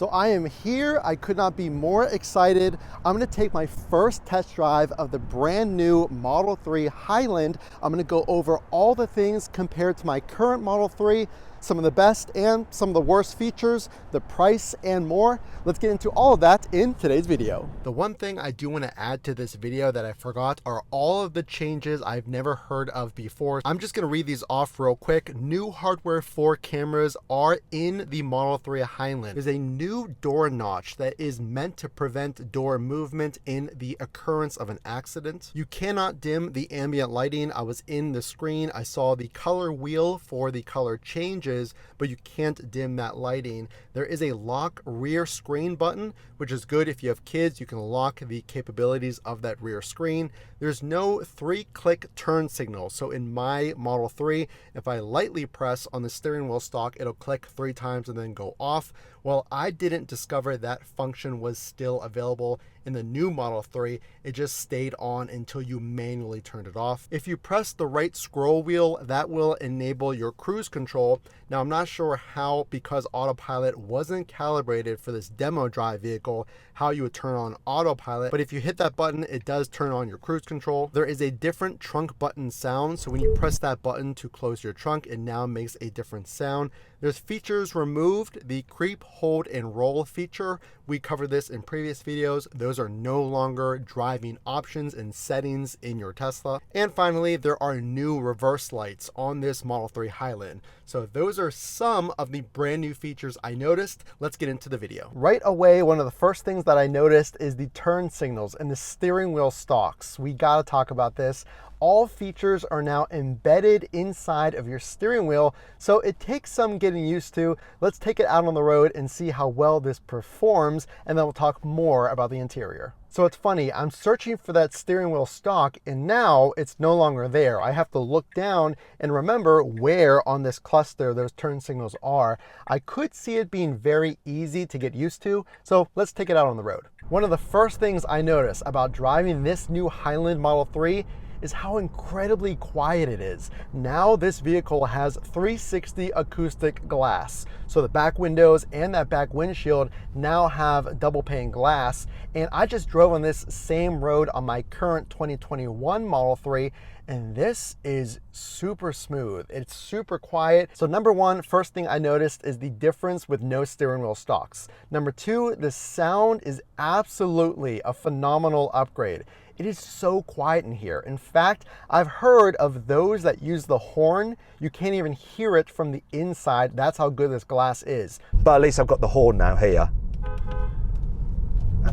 So I am here. I could not be more excited. I'm gonna take my first test drive of the brand new Model 3 Highland. I'm gonna go over all the things compared to my current Model 3, some of the best and some of the worst features, the price, and more. Let's get into all of that in today's video. The one thing I do want to add to this video that I forgot are all of the changes I've never heard of before. I'm just going to read these off real quick. New hardware for cameras are in the Model 3 Highland. There's a new door notch that is meant to prevent door movement in the occurrence of an accident. You cannot dim the ambient lighting. I was in the screen. I saw the color wheel for the color changes, but you can't dim that lighting. There is a lock rear screen button, which is good if you have kids. You can lock the capabilities of that rear screen. There's no 3-click turn signal. So in my Model 3, if I lightly press on the steering wheel stalk, it'll click 3 times and then go off. Well, I didn't discover that function was still available in the new Model 3. It just stayed on until you manually turned it off. If you press the right scroll wheel, that will enable your cruise control. Now, I'm not sure how, because autopilot wasn't calibrated for this demo drive vehicle, how you would turn on autopilot, but if you hit that button, it does turn on your cruise control. There is a different trunk button sound, so when you press that button to close your trunk, it now makes a different sound. There's features removed. The creep, hold, and roll feature, we covered this in previous videos. Those are no longer driving options and settings in your Tesla. And finally, there are new reverse lights on this Model 3 Highland. So those are some of the brand new features I noticed. Let's get into the video. Right away, one of the first things that I noticed is the turn signals and the steering wheel stalks. We gotta talk about this. All features are now embedded inside of your steering wheel, so it takes some getting used to. Let's take it out on the road and see how well this performs, and then we'll talk more about the interior. So it's funny, I'm searching for that steering wheel stalk and now it's no longer there. I have to look down and remember where on this cluster those turn signals are. I could see it being very easy to get used to, so let's take it out on the road. One of the first things I notice about driving this new Highland Model 3 is how incredibly quiet it is. Now this vehicle has 360 acoustic glass. So the back windows and that back windshield now have double pane glass. And I just drove on this same road on my current 2021 Model 3, and this is super smooth. It's super quiet. So number one, first thing I noticed is the difference with no steering wheel stalks. Number two, the sound is absolutely a phenomenal upgrade. It is so quiet in here. In fact, I've heard of those that use the horn. You can't even hear it from the inside. That's how good this glass is. But at least I've got the horn now here.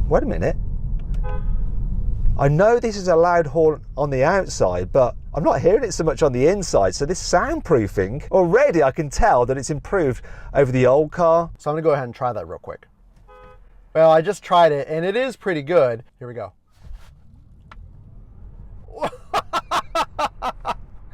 Wait a minute. I know this is a loud horn on the outside, but I'm not hearing it so much on the inside. So this soundproofing, already I can tell that it's improved over the old car. So I'm gonna go ahead and try that real quick. Well, I just tried it and it is pretty good. Here we go.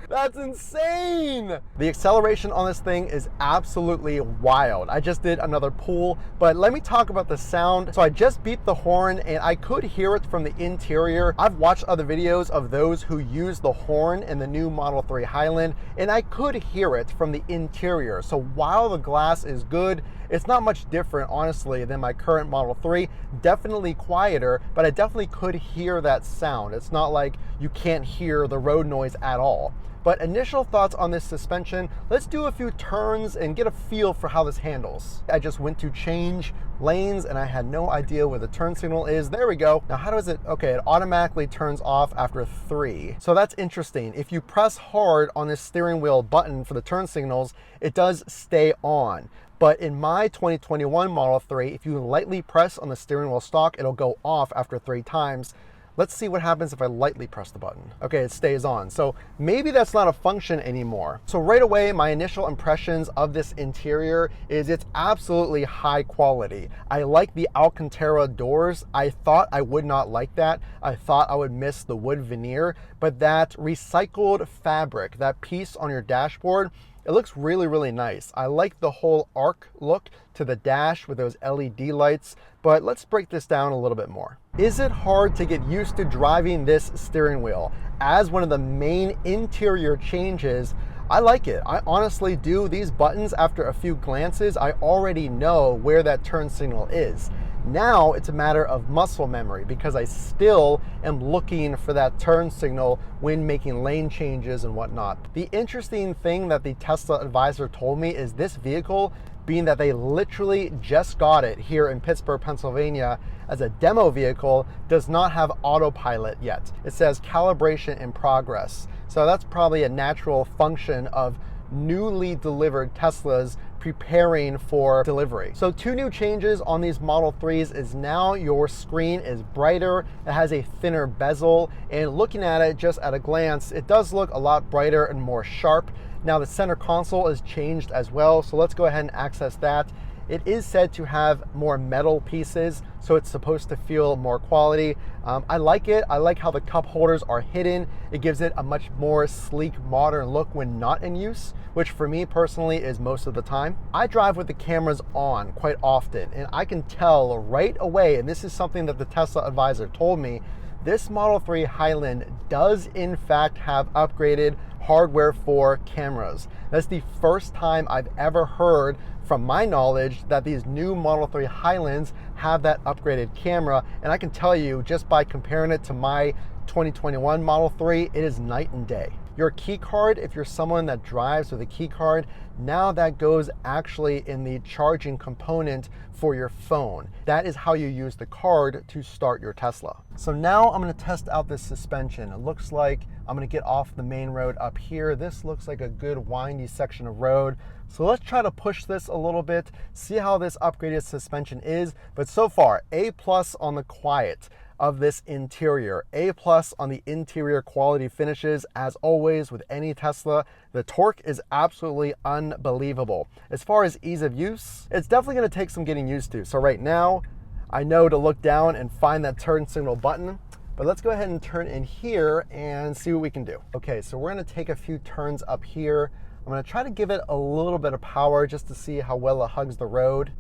That's insane! The acceleration on this thing is absolutely wild. I just did another pull, but let me talk about the sound. So I just beeped the horn and I could hear it from the interior. I've watched other videos of those who use the horn in the new Model 3 Highland, and I could hear it from the interior. So while the glass is good, it's not much different, honestly, than my current Model 3. Definitely quieter, but I definitely could hear that sound. It's not like you can't hear the road noise at all. But initial thoughts on this suspension, let's do a few turns and get a feel for how this handles. I just went to change lanes and I had no idea where the turn signal is. There we go. Now how does it, okay, it automatically turns off after 3. So that's interesting. If you press hard on this steering wheel button for the turn signals, it does stay on. But in my 2021 Model 3, if you lightly press on the steering wheel stalk, it'll go off after 3 times. Let's see what happens if I lightly press the button. Okay, it stays on. So maybe that's not a function anymore. So right away, my initial impressions of this interior is it's absolutely high quality. I like the Alcantara doors. I thought I would not like that. I thought I would miss the wood veneer, but that recycled fabric, that piece on your dashboard, it looks really, really nice. I like the whole arc look to the dash with those LED lights, but let's break this down a little bit more. Is it hard to get used to driving this steering wheel? As one of the main interior changes, I like it. I honestly do. These buttons, after a few glances, I already know where that turn signal is. Now it's a matter of muscle memory because I still am looking for that turn signal when making lane changes and whatnot. The interesting thing that the Tesla advisor told me is this vehicle, being that they literally just got it here in Pittsburgh, Pennsylvania as a demo vehicle, does not have autopilot yet. It says calibration in progress. So that's probably a natural function of newly delivered Teslas preparing for delivery. So 2 new changes on these Model 3s is now your screen is brighter, it has a thinner bezel, and looking at it just at a glance, it does look a lot brighter and more sharp. Now the center console is changed as well, so let's go ahead and access that. It is said to have more metal pieces, so it's supposed to feel more quality. I like it. I like how the cup holders are hidden. It gives it a much more sleek, modern look when not in use, which for me personally is most of the time. I drive with the cameras on quite often, and I can tell right away, and this is something that the Tesla advisor told me, this Model 3 Highland does in fact have upgraded hardware for cameras. That's the first time I've ever heard, from my knowledge, that these new Model 3 Highlands have that upgraded camera, and I can tell you just by comparing it to my 2021 Model 3, it is night and day. Your key card, if you're someone that drives with a key card, now that goes actually in the charging component for your phone. That is how you use the card to start your Tesla. So now I'm gonna test out this suspension. It looks like I'm gonna get off the main road up here. This looks like a good windy section of road. So let's try to push this a little bit, see how this upgraded suspension is. But so far, A+ on the quiet of this interior, A+ on the interior quality finishes. As always with any Tesla, the torque is absolutely unbelievable. As far as ease of use, it's definitely going to take some getting used to. So right now, I know to look down and find that turn signal button, but let's go ahead and turn in here and see what we can do. Okay, so we're going to take a few turns up here. I'm going to try to give it a little bit of power just to see how well it hugs the road.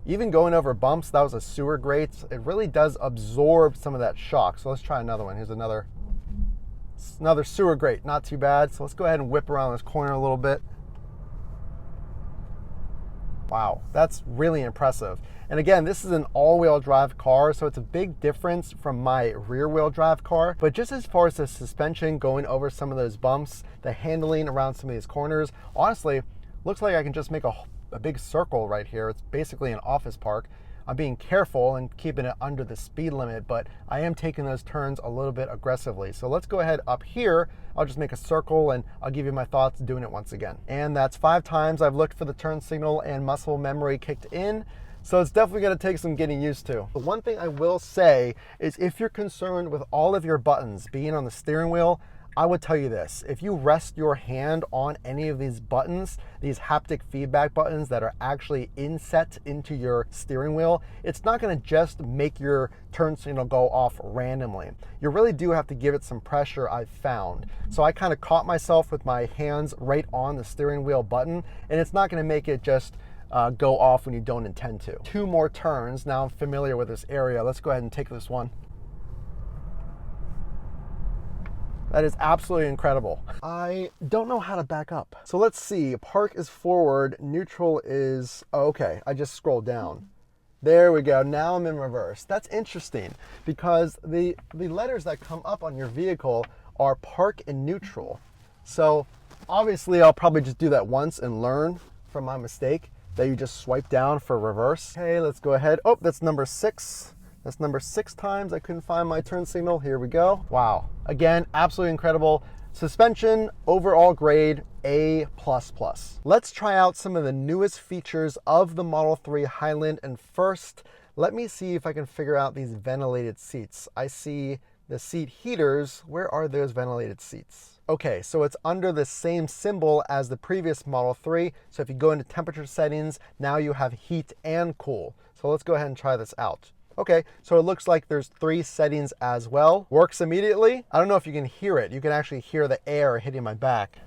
Even going over bumps, that was a sewer grate. It really does absorb some of that shock. So let's try another one. Here's another sewer grate, not too bad. So let's go ahead and whip around this corner a little bit. Wow, that's really impressive. And again, this is an all-wheel drive car, so it's a big difference from my rear-wheel drive car. But just as far as the suspension going over some of those bumps, the handling around some of these corners, honestly, looks like I can just make a big circle right here. It's basically an office park. I'm being careful and keeping it under the speed limit, but I am taking those turns a little bit aggressively. So let's go ahead up here. I'll just make a circle and I'll give you my thoughts doing it once again. And that's 5 times I've looked for the turn signal and muscle memory kicked in. So it's definitely gonna take some getting used to. The one thing I will say is if you're concerned with all of your buttons being on the steering wheel, I would tell you this: if you rest your hand on any of these buttons, these haptic feedback buttons that are actually inset into your steering wheel, it's not gonna just make your turn signal go off randomly. You really do have to give it some pressure, I've found. So I kind of caught myself with my hands right on the steering wheel button, and it's not gonna make it just go off when you don't intend to. 2 more turns. Now I'm familiar with this area. Let's go ahead and take this one. That is absolutely incredible. I don't know how to back up. So let's see, park is forward, neutral is, oh, okay, I just scrolled down. There we go, now I'm in reverse. That's interesting because the letters that come up on your vehicle are park and neutral. So obviously I'll probably just do that once and learn from my mistake that you just swipe down for reverse. Okay, let's go ahead. Oh, that's number 6. That's number 6 times I couldn't find my turn signal. Here we go. Wow. Again, absolutely incredible. Suspension, overall grade, A++. Let's try out some of the newest features of the Model 3 Highland. And first, let me see if I can figure out these ventilated seats. I see the seat heaters. Where are those ventilated seats? Okay, so it's under the same symbol as the previous Model 3. So if you go into temperature settings, now you have heat and cool. So let's go ahead and try this out. Okay, so it looks like there's 3 settings as well. Works immediately. I don't know if you can hear it. You can actually hear the air hitting my back.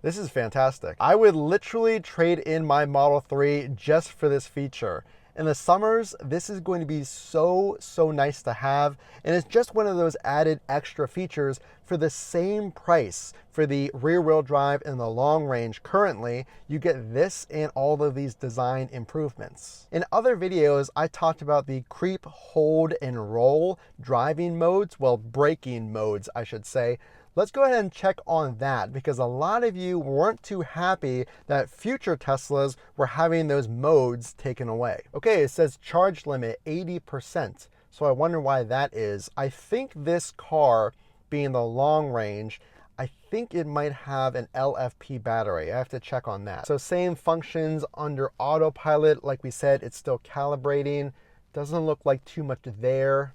This is fantastic. I would literally trade in my Model 3 just for this feature. In the summers, this is going to be so nice to have, and it's just one of those added extra features for the same price. For the rear wheel drive and the long range currently, you get this and all of these design improvements. In other videos, I talked about the creep, hold, and roll driving modes, well, braking modes, I should say. Let's go ahead and check on that, because a lot of you weren't too happy that future Teslas were having those modes taken away. Okay, it says charge limit 80%. So I wonder why that is. I think this car, being the long range, I think it might have an LFP battery. I have to check on that. So same functions under autopilot. Like we said, it's still calibrating. Doesn't look like too much there.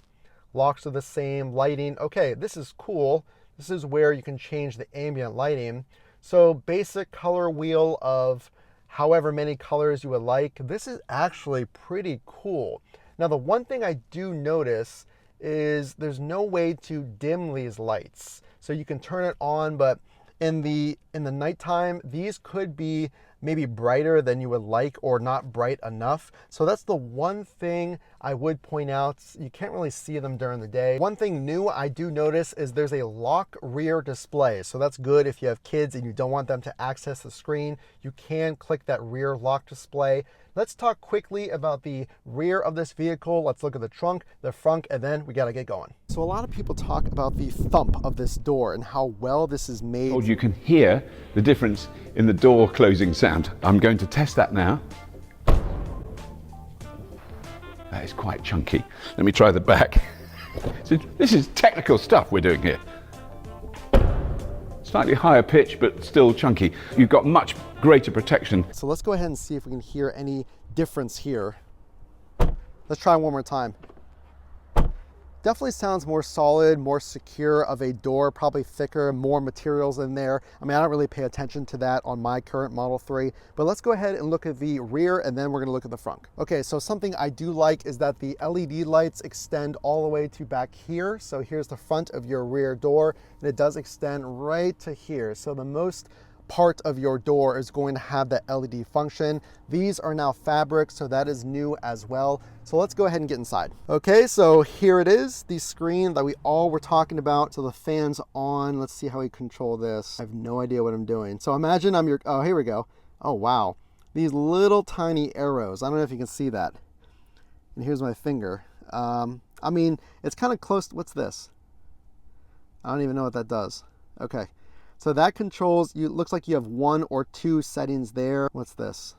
Locks are the same. Lighting. Okay, this is cool. This is where you can change the ambient lighting. So basic color wheel of however many colors you would like. This is actually pretty cool. Now, the one thing I do notice is there's no way to dim these lights. So you can turn it on, but in the nighttime, these could be maybe brighter than you would like or not bright enough. So that's the one thing I would point out. You can't really see them during the day. One thing new I do notice is there's a lock rear display. So that's good if you have kids and you don't want them to access the screen. You can click that rear lock display. Let's talk quickly about the rear of this vehicle. Let's look at the trunk, the frunk, and then we gotta get going. So a lot of people talk about the thump of this door and how well this is made. You can hear the difference in the door closing sound. I'm going to test that now. That is quite chunky. Let me try the back. So this is technical stuff we're doing here. Slightly higher pitch, but still chunky. You've got much greater protection. So let's go ahead and see if we can hear any difference here. Let's try one more time. Definitely sounds more solid, more secure of a door, probably thicker, more materials in there. I mean, I don't really pay attention to that on my current Model 3, but let's go ahead and look at the rear and then we're gonna look at the front. Okay, so something I do like is that the LED lights extend all the way to back here. So here's the front of your rear door, and it does extend right to here. So the most part of your door is going to have that LED function. These are now fabric, so that is new as well. So let's go ahead and get inside. Okay, so here it is, the screen that we all were talking about. So the fan's on. Let's see how we control this. I have no idea what I'm doing. So imagine I'm your, oh, here we go. Oh, wow. These little tiny arrows. I don't know if you can see that. And here's my finger. I mean, it's kind of close. What's this? I don't even know what that does. Okay. So that controls, you looks like you have 1 or 2 settings there. What's this?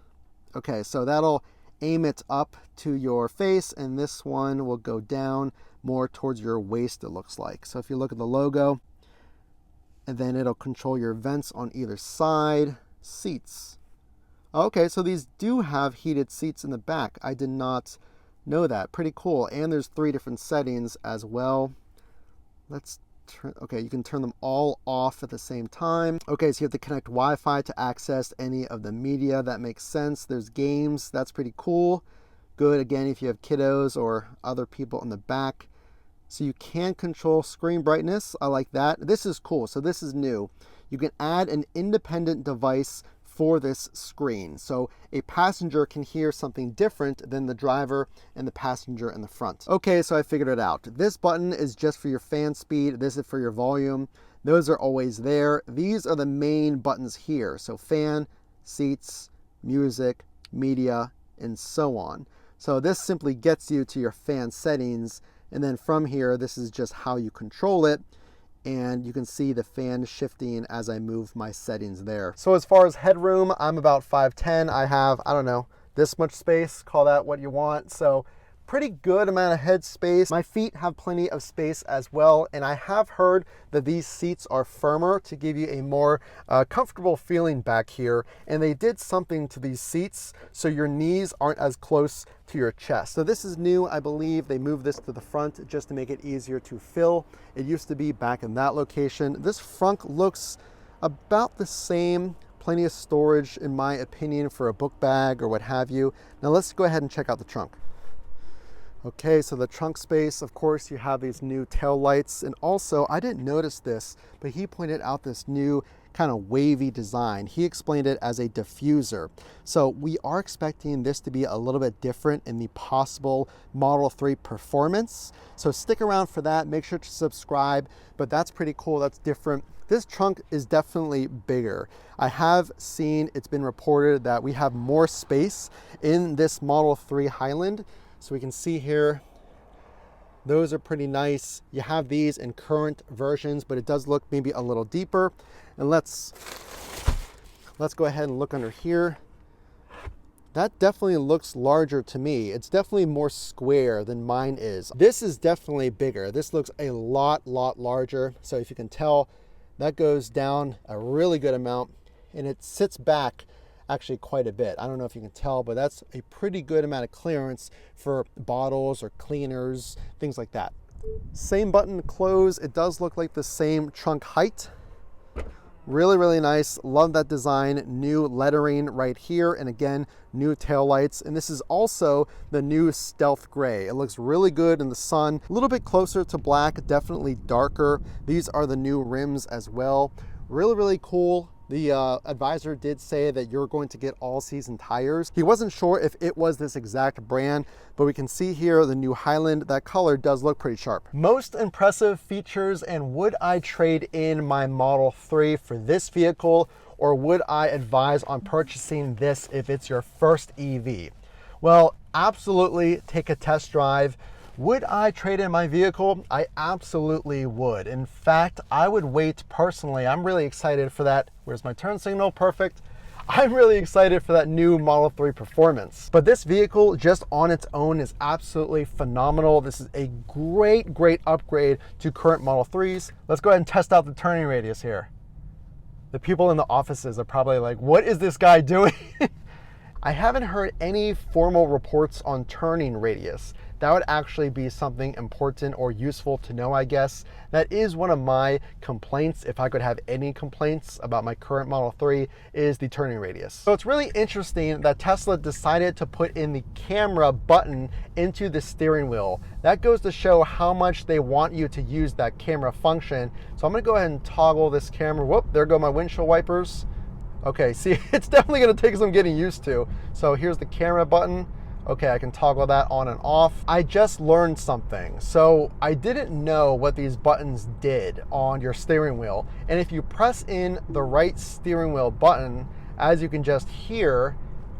Okay, so that'll aim it up to your face, and this one will go down more towards your waist, it looks like. So if you look at the logo, and then it'll control your vents on either side. Seats. Okay, so these do have heated seats in the back. I did not know that. Pretty cool. And there's 3 different settings as well. Let's okay, you can turn them all off at the same time. Okay, so you have to connect Wi-Fi to access any of the media. That makes sense. There's games. That's pretty cool. Good, again, if you have kiddos or other people in the back. So you can control screen brightness. I like that. This is cool. So this is new. You can add an independent device for this screen. So a passenger can hear something different than the driver and the passenger in the front. Okay, so I figured it out. This button is just for your fan speed. This is for your volume. Those are always there. These are the main buttons here. So fan, seats, music, media, and so on. So this simply gets you to your fan settings. And then from here, this is just how you control it. And you can see the fan shifting as I move my settings there. So as far as headroom, I'm about 5'10". I have, I don't know, this much space, call that what you want. So pretty good amount of head space. My feet have plenty of space as well. And I have heard that these seats are firmer to give you a more comfortable feeling back here. And they did something to these seats so your knees aren't as close to your chest. So this is new. I believe they moved this to the front just to make it easier to fill. It used to be back in that location. This frunk looks about the same. Plenty of storage in my opinion for a book bag or what have you. Now let's go ahead and check out the trunk. Okay, so the trunk space, of course, you have these new tail lights. And also, I didn't notice this, but he pointed out this new kind of wavy design. He explained it as a diffuser. So we are expecting this to be a little bit different in the possible Model 3 performance. So stick around for that. Make sure to subscribe, but that's pretty cool. That's different. This trunk is definitely bigger. I have seen, it's been reported that we have more space in this Model 3 Highland. So we can see here, those are pretty nice. You have these in current versions, but it does look maybe a little deeper. And let's go ahead and look under here. That definitely looks larger to me. It's definitely more square than mine is. This is definitely bigger. This looks a lot larger. So if you can tell, that goes down a really good amount, and it sits back actually quite a bit. I don't know if you can tell, but that's a pretty good amount of clearance for bottles or cleaners, things like that. Same button to close. It does look like the same trunk height. Really nice. Love that design. New lettering right here, and again, new taillights. And this is also the new stealth gray. It looks really good in the sun. A little bit closer to black, definitely darker. These are the new rims as well. Really cool. The advisor did say that you're going to get all season tires. He wasn't sure if it was this exact brand, but we can see here the new Highland. That color does look pretty sharp. Most impressive features, and would I trade in my Model 3 for this vehicle, or would I advise on purchasing this if it's your first EV? Well, absolutely take a test drive. Would I trade in my vehicle? I absolutely would. In fact, I would wait personally. I'm really excited for that. Where's my turn signal? Perfect. I'm really excited for that new Model 3 performance. But this vehicle just on its own is absolutely phenomenal. This is a great upgrade to current Model 3s. Let's go ahead and test out the turning radius here. The people in the offices are probably like, what is this guy doing? I haven't heard any formal reports on turning radius. That would actually be something important or useful to know, I guess. That is one of my complaints, if I could have any complaints about my current Model 3, is the turning radius. So it's really interesting that Tesla decided to put in the camera button into the steering wheel. That goes to show how much they want you to use that camera function. So I'm gonna go ahead and toggle this camera. Whoop, there go my windshield wipers. Okay, see, it's definitely gonna take some getting used to. So here's the camera button. Okay, I can toggle that on and off. I just learned something. So I didn't know what these buttons did on your steering wheel. And if you press in the right steering wheel button, as you can just hear,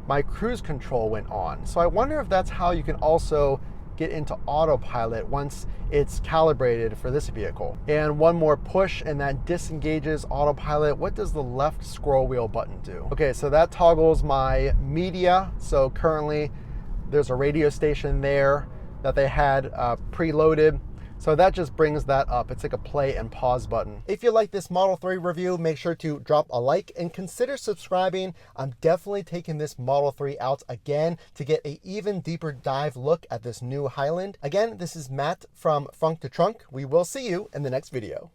my cruise control went on. So I wonder if that's how you can also get into autopilot once it's calibrated for this vehicle. And one more push and that disengages autopilot. What does the left scroll wheel button do? Okay, so that toggles my media. So currently there's a radio station there that they had preloaded. So that just brings that up. It's like a play and pause button. If you like this Model 3 review, make sure to drop a like and consider subscribing. I'm definitely taking this Model 3 out again to get an even deeper dive look at this new Highland. Again, this is Matt from Frunk to Trunk. We will see you in the next video.